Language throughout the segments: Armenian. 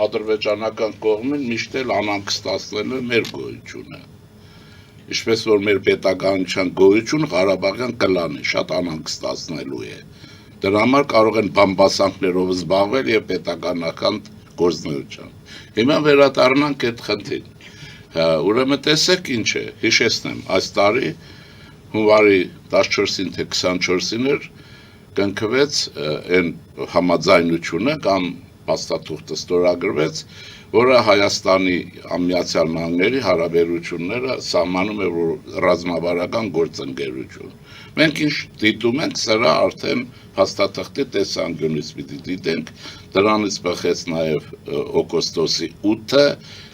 ադրբեջանական կողմին միշտ էլ անհանգստացնել է մեր գոյությունը։ Ինչպես որ մեր պետականության գոյությունը Ղարաբաղյան կլանի շատ անհանգստացնելու է։ Դրա համար կարող են բամբասանքներով զբաղվել եւ պետականական գործունեությամբ։ Հիմա վերադառնանք այդ խնդրին։ Ուրեմն տեսեք ինչ է, հիշեցնեմ, այս տարի հունվարի 14-ին թե 24-ին էր կնքվեց այն համաձայնությունը կամ փաստաթուղթը ստորագրվեց, որը Հայաստանի Միացյալ Նահանգների հարաբերությունները սահմանում է ռազմավարական գործընկերություն։ Մենք ինչ դիտում ենք, սրա արդեն փաստաթղթի տեսանկյունից պիտի դիտենք, դրանից բխեց նաև օգոստոսի 8-ը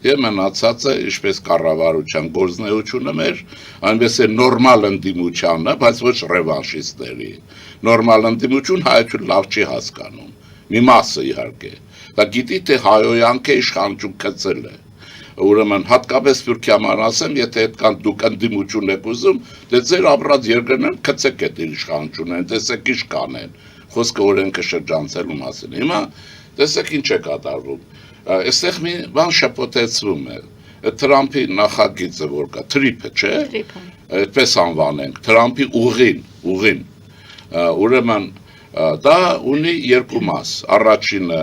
եւ մնացածը, ինչպես կառավարության գործունեությունը մեր, այնպես է նորմալ ընդդիմությանը, բայց ոչ ռևանշիստների։ Նորմալ ընդդիմություն հայություն լավ չի հասկանում։ Մի մասը իհարկե։ Դա գիտի թե հայոյանքը իշխանություն գծել է։ Ուրեմն հատկապես Թուրքիան ասեմ, եթե այդքան դուք ընդդիմություն եք ուզում, դե ձեր ապրած երկրներն գծեք այդ իշխանությունը, տեսեք ինչ կանեն։ Խոսքը օրենքը շրջանցելու մասին։ Հիմա տեսեք ինչ է կատարվում։ Այստեղ մի բան շփոթեցվում է։ Թրամփի նախագիծը որ կա, թրիփը, չէ՞։ Այդպես անվանենք, Թրամփի ուղին։ Ուրեմն դա ունի երկու մաս։ Առաջինը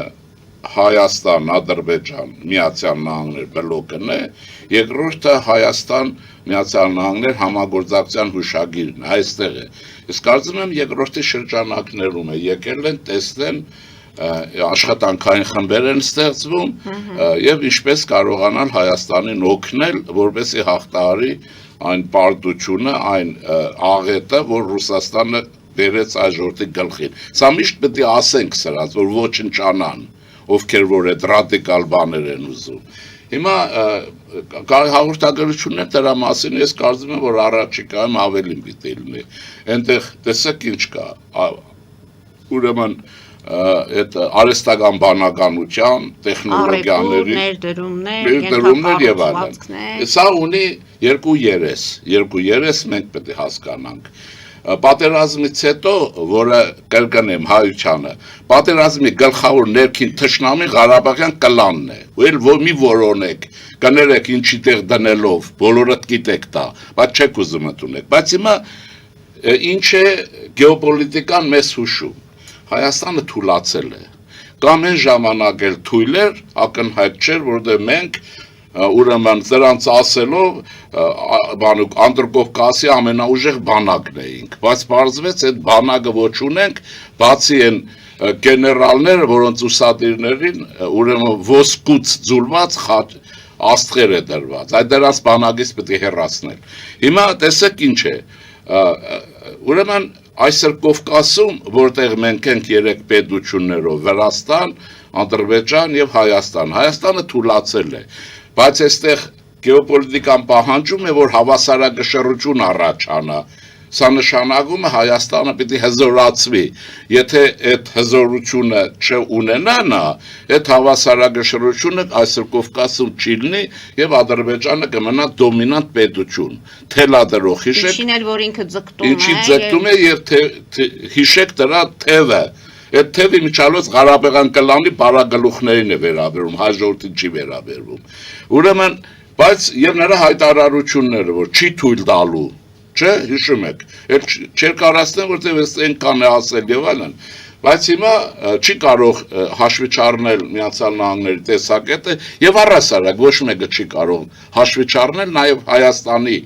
Հայաստան, Ադրբեջան, Միացյալ Նահանգներ բլոկն է, երկրորդը Հայաստան, Միացյալ Նահանգներ համագործակցության հուշագիրն է, այստեղ է։ Իսկ կարծում եմ երկրորդի շրջանակներում է եկել են տեսնեն աշխատանքային խմբեր են ստեղծվում եւ ինչպես կարողանալ Հայաստանին օգնել, որպեսզի հաղթահարի այն պարտությունը, այն աղետը, որ Ռուսաստանը բերեց այժորդի գլխին։ Սա միշտ պետք է ասենք սրած, որ ոչնչանան, ովքեր որ այդ ռադիկալ բաներ են ուզում։ Հիմա հաղորդագրություններ դրա մասին ես կարծում եմ, որ առաջիկայում ավելին պիտի լինի։ Այնտեղ տեսեք ինչ կա։ Ուրեմն այդ արհեստական բանականության, տեխնոլոգիաների ներդրումներ եւ այլն։ Սա ունի երկու երես մենք պետք է հասկանանք։ Պատերազմից հետո, որը կրկնեմ հայությանը, պատերազմի գլխավոր ներքին թշնամի Ղարաբաղյան կլանն է, ու էլ մի որոնեք, կներեք ինչի տեղ դնելով, բոլորդ գիտեք դա, բայց չեք ուզում ընդունեք, բայց հիմա ինչ է գեոպոլիտիկան մեզ հուշում, Հայաստանը թուլացել է, կամ այն ժամանակ էլ թույլ էր, ակնհայտ չէր, որտեղ մենք ուրեմն դրանց ասելով Անդրկովկասի ամենաուժեղ բանակն էինք, բայց պարզվեց այդ բանակը ոչ ունենք, բացի այն գեներալները, որոնց ուսադիրներին ուրեմն ոսկուց ձուլված աստղեր է դրված, այդ դրանց բանակից պետք է հեռացնել։ Հիմա տեսեք ինչ է, ուրեմն այսօր Կովկասում, որտեղ մենք ենք երեք պետություններով, Վրաստան, Ադրբեջան եւ Հայաստան, Հայաստանը թուլացել է, բայց այստեղ գեոպոլիտիկան պահանջում է, որ հավասարակշռություն առաջանա, սա նշանակում է Հայաստանը պիտի հզորացվի, եթե այդ հզորությունը չունենա նա, այդ հավասարակշռությունը այսօր Կովկասում չի լինի եւ Ադրբեջանը կմնա դոմինանտ պետություն, թելադրող, հիշեք, ինչին էլ որ ինքը ձգտում է, ինչի ձգտում է եւ հիշեք դրա թևը, այդ թևի միջալոց Ղարաբաղյան կլանի բարագլուխներին է վերաբերում, հաջորդին չի վերաբերվում, ուրեմն, բայց եւ նրա հայտարարությունները, որ չի թույլ տալու, չէ, հիշում եք, չէր կարասնեմ, որտեղ այնքան է ասել եւ այլն, բայց հիմա չի կարող հաշվի չառնել Միացյալ Նահանգների տեսակետը եւ առհասարակ ոչ մեկը չի կարող հաշվի չառնել նաեւ Հայաստանի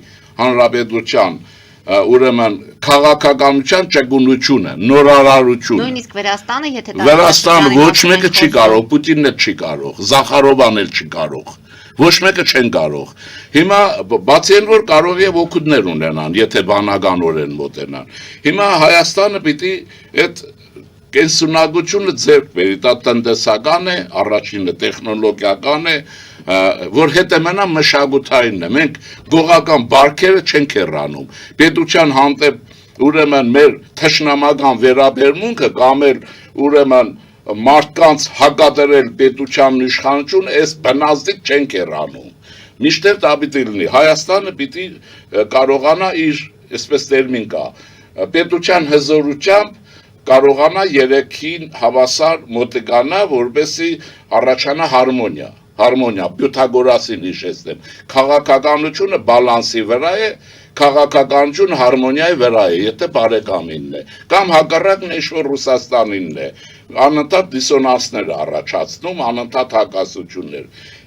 Հանրապետության ուրեմն քաղաքականության ճկունությունը, նորարարությունը։ Նույնիսկ Վրաստանը, եթե դա Վրաստանը ոչ մեկը չի կարող, Պուտինն էլ չի կարող, Զախարովան էլ չի կարող։ Ոչ մեկը չեն կարող։ Հիմա բացի այն որ կարող է օգուտներ ունենան, եթե բանականորեն մոտենան։ Հիմա Հայաստանը պիտի այդ կենսունակությունը ձեռք բերի, դա տնտեսական է, առաջինը տեխնոլոգիական է, որ հետը մնա մշակութայինն է։ Մենք գողական բարքերը չենք հեռանում։ Պետության հանդեպ ուրեմն մեր թշնամական վերաբերմունքը կամ էլ ուրեմն մարդկանց հակադրել պետության իշխանություն, այս բնազդիկ չենք հեռանում։ Միշտեր դա պիտի լինի։ Հայաստանը պիտի կարողանա իր, այսպես տերմին կա, պետության հզորությամբ կարողանա երեքին հավասար մոտիկանա, որպեսզի առաջանա հարմոնիա, Պյութագորասին հիշեցնեմ, քաղաքականությունը բալանսի վրա է, քաղաքականությունը հարմոնիայի վրա է, եթե բարեկամինն է, կամ հակառակն է ինչ-որ Ռուսաստանինն է, անընդհատ դիսոնանսներ առաջացնում, անընդհատ հակասություններ։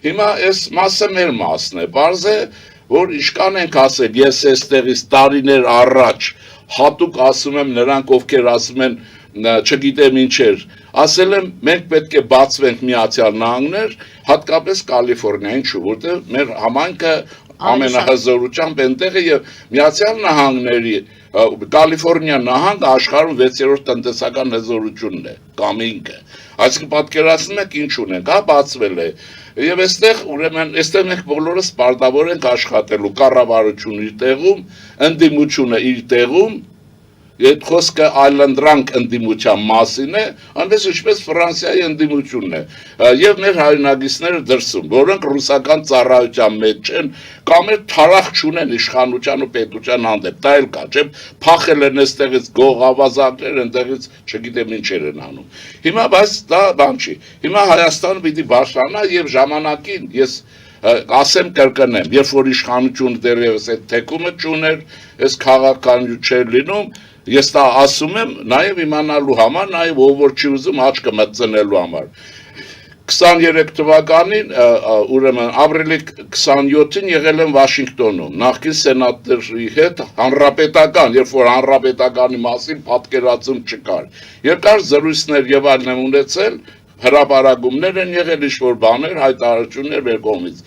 Հիմա այս մասը մեր մասն է, պարզ է, որ ինչքան ենք ասել, ես այստեղից տարիներ առաջ հատուկ ասում եմ նրանք, ովքեր ասում են, չգիտեմ ինչեր, ասել եմ, մենք պետք է բացվենք Միացյալ Նահանգներ, հատկապես Կալիֆոռնիա, ինչու, որտեղ մեր համայնքը ամենահզորությամբ այնտեղ է եւ Միացյալ Նահանգների Կալիֆոռնիա նահանգը աշխարհում 6-րդ տնտեսական հզորությունն է, կամ 5-ը։ Այսինքն պատկերացնում եք ինչ ունենք, հա, բացվել է։ Եվ այստեղ ուրեմն այստեղ մենք բոլորս պարտավոր ենք աշխատելու, կառավարությունը իր տեղում, ընդդիմությունը իր տեղում, Այդ խոսքը այլանդրանք ընդդիմության մասին է, այնպես ինչպես Ֆրանսիայի ընդդիմությունն է, եւ մեր հայրենագիցները դրսում, որոնք ռուսական ծառայության մեջ են, կամ էլ թարախ չունեն իշխանության ու պետության հանդեպ, դա էլ կա, չէ՞, փախել են այստեղից գողավազակներ, այնտեղից չգիտեմ ինչեր են անում։ Հիմա բայց դա բան չի։ Հիմա Հայաստանը պիտի բարձրանա եւ ժամանակին ես ասեմ կրկնեմ, երբ որ իշխանությունը դեռևս այդ թեկումը չուներ, այս քաղաքականություն չէր լինում, ես դա ասում եմ նաև իմանալու համար, նաև ով որ չի ուզում աչքը մտցնելու համար։ 23 թվականին, ուրեմն ապրիլի 27-ին եղել եմ Վաշինգտոնում, նախկին սենատորի հետ հանրապետական, երբ որ հանրապետականի մասին պատկերացում չկար։ Երկար զրույցներ եւ այլն եմ ունեցել, հրապարակումներ են եղել, ինչ-որ բաներ, հայտարարություններ մեր կողմից,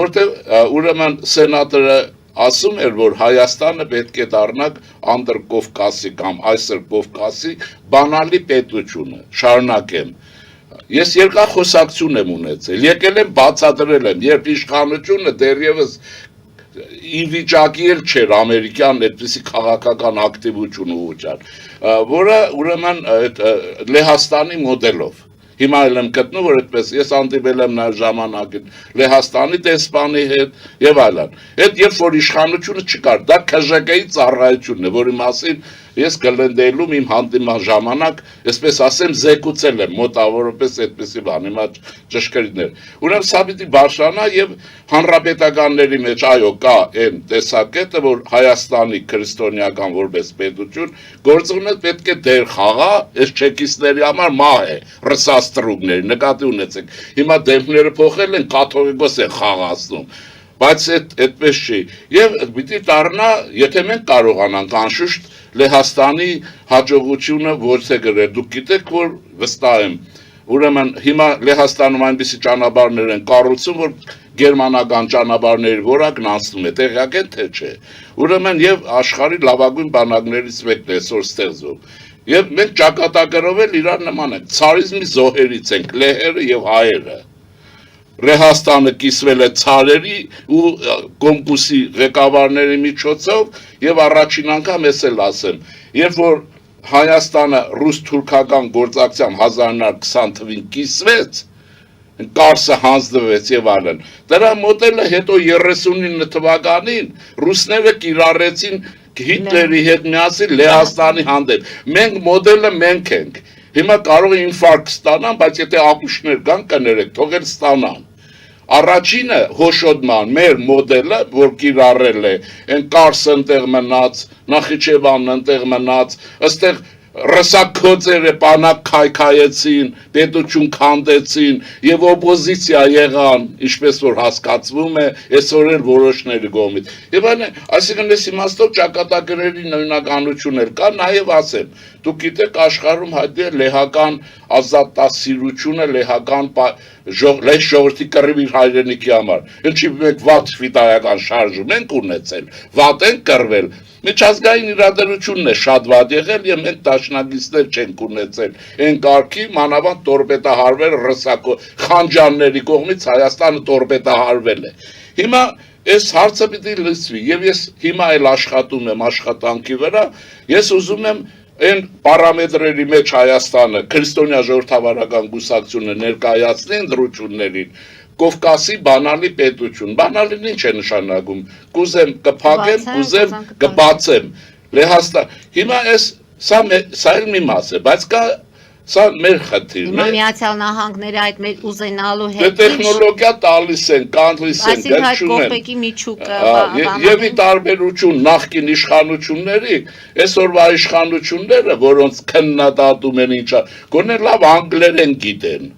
որտեղ ուրեմն սենատորը ասում էր, որ Հայաստանը պետք է դառնա Անդրկովկասի կամ այսօր Կովկասի բանալի պետությունը, շարունակեմ։ Ես երկար խոսակցություն եմ ունեցել, եկել եմ բացատրել եմ, երբ իշխանությունը դեռևս ինվիճակի էլ չէր ամերիկյան այդպիսի քաղաքական ակտիվություն ուղղության, որը ուրեմն Լեհաստանի մոդելով Հիմա էլ եմ գտնում, որ այդպես ես հանդիպել եմ նաև ժամանակին Լեհաստանի դեսպանի հետ եւ այլն։ Այդ երբ որ իշխանությունը չկար, դա ԿԺԿ-ի ծառայությունն է, որի մասին ես գլնդելում իմ հանդիման ժամանակ, այսպես ասեմ, զեկուցել եմ մոտավորապես այդպիսի բան, հիմա ճշգրիտներ։ Ուրեմն սա պիտի բարձրանա եւ հանրապետականների մեջ այո կա այն տեսակետը, որ Հայաստանի քրիստոնեական որպես պետություն գործունեությունը պետք է դեր խաղա, այս չեկիստների համար մահ է, ռսաստրուգների, նկատի ունեցեք։ Հիմա դեմքները փոխել են, կաթողիկոս են խաղացնում։ Բայց այդպես չի։ Եվ պիտի դառնա, եթե մենք կարողանանք անշուշտ Լեհաստանի հաջողությունը ոչ թե գրել, դուք գիտեք, որ վստահ եմ, ուրեմն հիմա Լեհաստանում այնպիսի ճանապարհներ են կառուցում, որ գերմանական ճանապարհների որակն անցնում է, տեղյակ են թե չէ։ Ուրեմն եւ աշխարհի լավագույն բանակներից մեկն է այսօր ստեղծում։ Եվ մենք ճակատագրով էլ իրար նման ենք, ցարիզմի զոհերից ենք, լեհերը եւ հայերը։ Լեհաստանը կիսվել է ցարերի ու կոմկուսի ղեկավարների միջոցով եւ առաջին անգամ ես էլ ասեմ, երբ որ Հայաստանը ռուս-թուրքական գործակցությամբ 1920 թվականին կիսվեց, Կարսը հանձնվեց եւ այլն։ Դրա մոդելը հետո 39 թվականին ռուսները կիրառեցին Հիտլերի հետ միասին Լեհաստանի հանդեպ։ Մենք մոդելը մենք ենք։ Հիմա կարող է ինֆարկտ ստանան, բայց եթե ակուշներ կան, կներեք, թողել ստանան։ Առաջինը հոշոտման մեր մոդելը, որ կիրառել է, այն Կարսը ընտեղ մնաց, Նախիջևանն ընտեղ մնաց, ըստեղ ռսակոծերը պանակ քայքայեցին, պետություն քանդեցին եւ օպոզիցիա եղան, ինչպես որ հասկացվում է, այսօր էլ որոշների կողմից։ Եվ այսինքն այս իմաստով ճակատագրերի նույնականություն էլ կա, նաեւ ասեմ, դուք գիտեք աշխարհում հայտնի է լեհական ազատասիրությունը, լեհական լեհ ժողովրդի կռիվ իր հայրենիքի համար։ Ինչի մենք վատ ֆիտայական շարժում ենք ունեցել, վատ ենք կռվել։ Միջազգային իրադարձությունն է շատ վատ եղել եւ մենք դաշնակիցներ չենք ունեցել։ Այն կարգի մանավանդ տորպետահարվել ռսակո խանջանների կողմից Հայաստանը տորպետահարվել է։ Հիմա այս հարցը պիտի լուծվի եւ ես հիմա էլ աշխատում եմ աշխատանքի վրա, ես ուզում եմ այն պարամետրերի մեջ Հայաստանը քրիստոնյա ժողովրդավարական գուսակցությունը ներկայացնի ընդրություններին Կովկասի բանալի պետություն, բանալին ինչ է նշանակում, կուզեմ կփակեմ, կուզեմ կբացեմ, Լեհաստան, հիմա այս Սա էլ մի մաս է, բայց կա սա մեր խնդիրն Հիմա է։ Միացյալ Նահանգները այդ մեր ուզենալու Դե հետ տեխնոլոգիա տալիս են, կանտլիս են, այսինքն այդ գլչում են։ կողպեքի միջուկը Եվ ի տարբերություն նախկին իշխանությունների, այսօրվա իշխանությունները, որոնց քննադատում են ինչա, գոնե լավ անգլերեն գիտեն,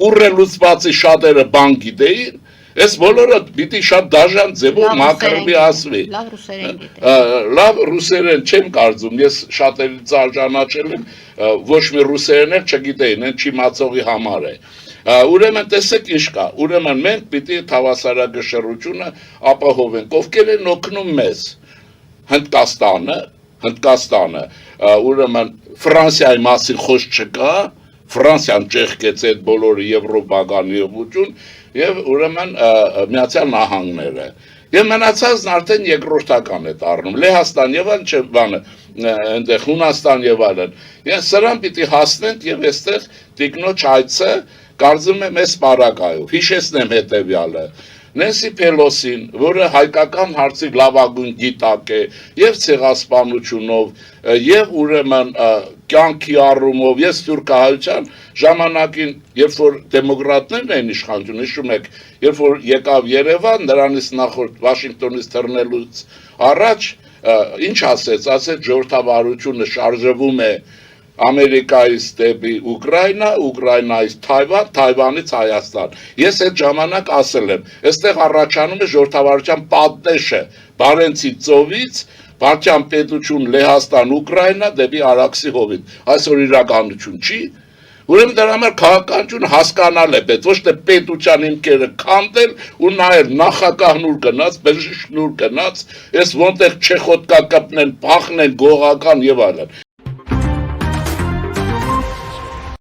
ուռելուց բացի շատերը բան գիտեին, այս բոլորը պիտի շատ դաժան ձևով մակրվի ասվի։ լավ ռուսերեն գիտեն։ Լավ ռուսերեն չեմ կարծում, ես շատերից ճանաչել եմ, ոչ մի ռուսերեն էլ չգիտեին, այն չիմացողի համար է։ Ուրեմն տեսեք ինչ կա, ուրեմն մենք պիտի թավասարակշռությունը ապահովենք, ովքեր են օգնում մեզ։ Հնդկաստանը, ուրեմն Ֆրանսիայի մասին խոսք չկա, Ֆրանսիան ճեղքեց այդ բոլորը եվրոպական ուղղություն եւ ուրեմն Միացյալ Նահանգները եւ մնացածն արդեն երկրորդական է դառնում Լեհաստան եւ այն չէ բանը այնտեղ Հունաստան եւ այլն ես սրան պիտի հասնենք եւ այստեղ տիկնոջ այցը կարծում եմ այս պարագայով հիշեցնեմ հետեւյալը Նենսի Փելոսին, որը հայկական հարցի լավագույն գիտակ է եւ ցեղասպանությունով եւ ուրեմն կյանքի առումով եւ սփյուռքահայության ժամանակին երբ որ դեմոկրատներն էին իշխանություն հիշում եք երբ որ եկավ Երևան նրանից նախորդ Վաշինգտոնից թռնելուց առաջ ինչ ասեց ժողովրդավարությունը շարժվում է Ամերիկայից դեպի Ուկրաինա, Ուկրաինայից Թայվան, Թայվանից Հայաստան։ Ես այդ ժամանակ ասել եմ, այստեղ առաջանում է ժողովրդավարության պատնեշը Բարենցի ծովից, Վարչյան պետություն Լեհաստան, Ուկրաինա դեպի Արաքսի հովիտ։ Այսօր իրականություն չի։ Ուրեմն դրա համար քաղաքականություն հասկանալ է պետք, ոչ թե պետության հիմքերը քանդել ու նայել նախագահն ուր գնաց, բժիշկն ուր գնաց, այս ոնտեղ չեխոտկա կպնեն, փախնեն, գողական եւ այլն։